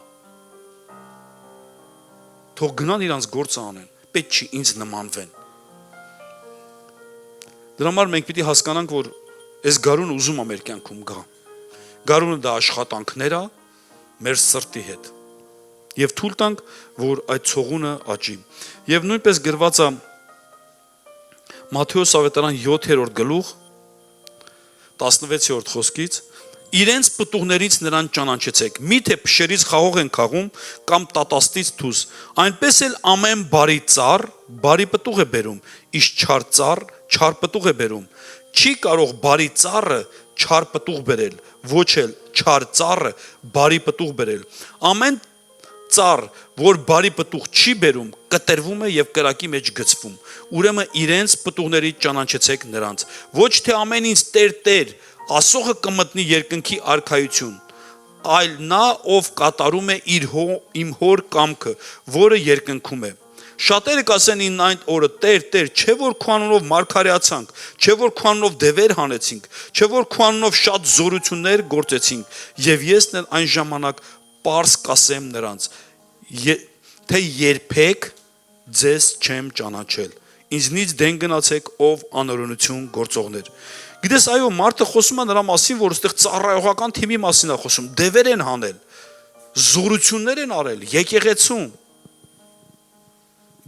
Թող գնան իրանց գործը անեն։ Պետք չի ինձ նմանվեն։ Դրա համար մենք պիտի հասկանանք, որ այս գարունը ուզում է մեր կյանքում գա։ Գարունը դա աշխատանքներ է մեր սրտի հետ։ Եվ թույլ տանք, որ այդ ցողունը աճի։ Եվ նույնպես գրված է Մատթեոս ավետարան 7-րդ գլուխ 16-րդ խոսքից. Իրենց պտուղներից նրան ճանաչեցեք։ Միթե փշերից խաղող են քաղում կամ տատաստից թուզ։ Այնպես էլ ամեն բարի ծառ բարի պտուղ է բերում, իսկ չար ծառ չար պտուղ է բերում։ Չի կարող բարի ծառը չար պտուղ բերել, ոչ էլ չար ծառը բարի պտուղ բերել։ Ամեն ծառ, որ բարի պտուղ չի բերում, կտրվում է եւ կրակի մեջ գցվում։ Ուրեմն իրենց պտուղներից ճանաչեցեք նրանց։ Ոչ թե ամեն ինչ Տեր, ասողը կմտնի երկնքի արքայություն, այլ նա, ով կատարում է իմ հոր կամքը, որը երկնքում է։ Շատերը կասեն ինձ այն օրը. Տեր, չէ որ քո անունով մարգարեացանք, չէ որ քո անունով դևեր հանեցինք, չէ որ քո անունով շատ զորություններ գործեցինք, եւ ես այն ժամանակ պարզ կասեմ նրանց, թե երբեք ձեզ չեմ ճանաչել։ Ինձնից դեն գնացեք, ով անօրենություն գործողներ։ Գիտես, այո, մարդը խոսում է նրա մասին, որ այստեղ ծառայողական թիմի մասին է խոսում, դևեր են հանել, զորություններ են արել, եկեղեցում,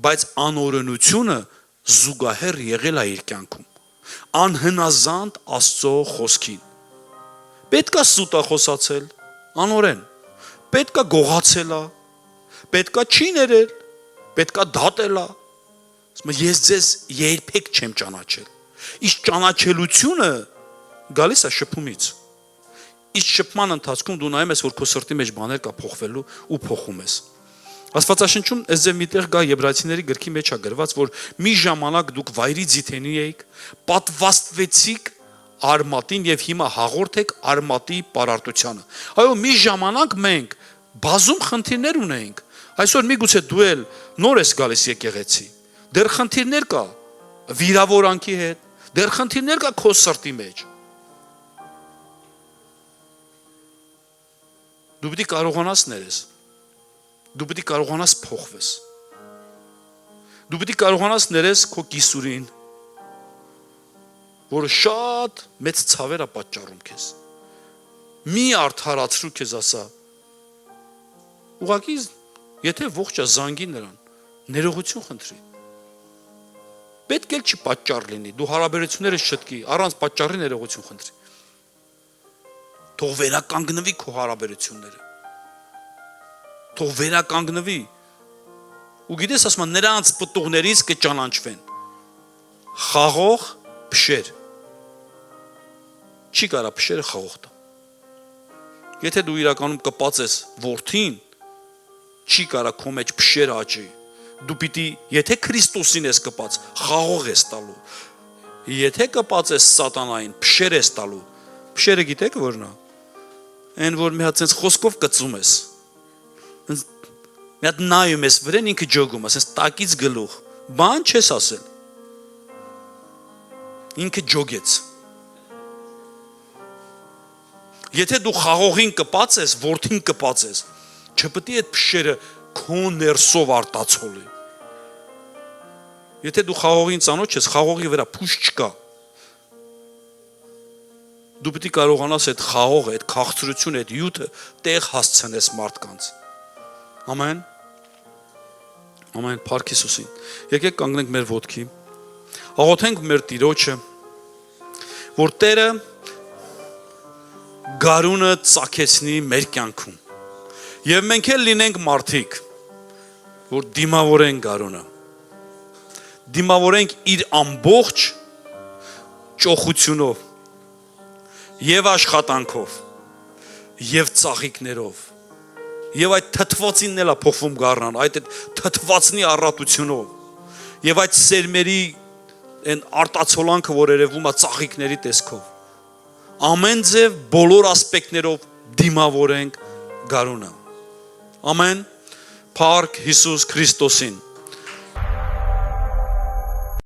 բայց անօրենությունը զուգահեռ եղել է իր կյանքում, անհնազանդ Աստծո խոսքին։ Պետք է սուտ է խոսացել, անօրեն, պետք է գողացել է, պետք է չի ներել, պետք է դատել է, ես ձեզ երբեք չեմ ճանաչել։ Իսկ ճանաչելությունը գալիս է շփումից։ Իսկ շփման ընթացքում դու նայում ես, որ քո սրտի մեջ բաներ կա փոխվելու ու փոխում ես։ Աստվածաշնչում այս ձև միտեղ գա Եբրայեցիների գրքի մեջ է գրված, որ մի ժամանակ դուք վայրի ձիթենի էիք, պատվաստվեցիք արմատին եւ հիմա հաղորդ եք արմատի պարարտությանը։ Այո, մի ժամանակ մենք բազում խնդիրներ ունեինք։ Այսօր միգուցե դու էլ նոր ես գալիս եկեղեցի։ Դեռ խնդիրներ կա վիրավորանքի հետ, դեռ խնդիրներ կա քո սրտի մեջ։ Դու պիտի կարողանաս ներես։ Դու պիտի կարողանաս փոխվես։ Դու պիտի կարողանաս ներես քո կիսուրին, որը շատ մեծ ցավեր է պատճառում քեզ։ Մի արդարացրու քեզ ասա։ Ուղղակի եթե ողջ է զանգի նրան, ներողություն խնդրի։ Պետք էլ չի պատճառ լինի, դու հարաբերություններս շտկի, առանց պատճառի ներողություն խնդրի։ Թող վերականգնվի քո հարաբերությունները։ Թող վերականգնվի։ Ու գիտես, ասում եմ, նրանց պտուղներից կճանաչվեն։ Խաղող փշեր։ Չի կարա փշերը խաղող տա։ Եթե դու իրականում կպած ես որդին, չի կարա քո մեջ փշեր աճի։ Դու պիտի, եթե Քրիստոսին ես կպած, խաղող ես տալու։ Եթե կպած ես սատանային, փշեր ես տալու։ Փշերը գիտեք որն է։ Այն որ մի հատ sense խոսքով կծում ես։ Մի հատ նայում ես վրան, ինքը ջոգում, ասես տակից գլուխ։ Բան չես ասել։ Ինքը ջոգեց։ Եթե դու խաղողին կպած ես, որդին կպած ես, չպետք է այդ փշերը քո ներսով արտացոլի։ Եթե դու խաղողին ծանոթ ես, խաղողի վրա փուշ չկա։ Դու պետք է կարողանաս այդ խաղողը, այդ քաղցրությունը, այդ յուտը տեղ հասցնես մարդկանց։ Ամեն։ Ամեն, Փառք Հիսուսին։ Եկեք կանգնենք մեր ոտքի։ Աղոթենք մեր Տիրոջը, որ Տերը գարունը ծագեցնի մեր կյանքում։ Եվ մենք էլ լինենք մարդիկ, որ դիմավորենք գարունը։ Դիմավորենք իր ամբողջ ճոխությունով եւ աշխատանքով եւ ծաղիկներով եւ այդ թթվածինն էլա փոխվում գառնան, այդ թթվածնի առատությունով եւ այդ սերմերի այն արտացոլանքը, որ երևում է ծաղիկների տեսքով։ Ամեն ձև բոլոր ասպեկտներով դիմավորենք գարունը։ Ամեն։ Փառք Հիսուս Քրիստոսին։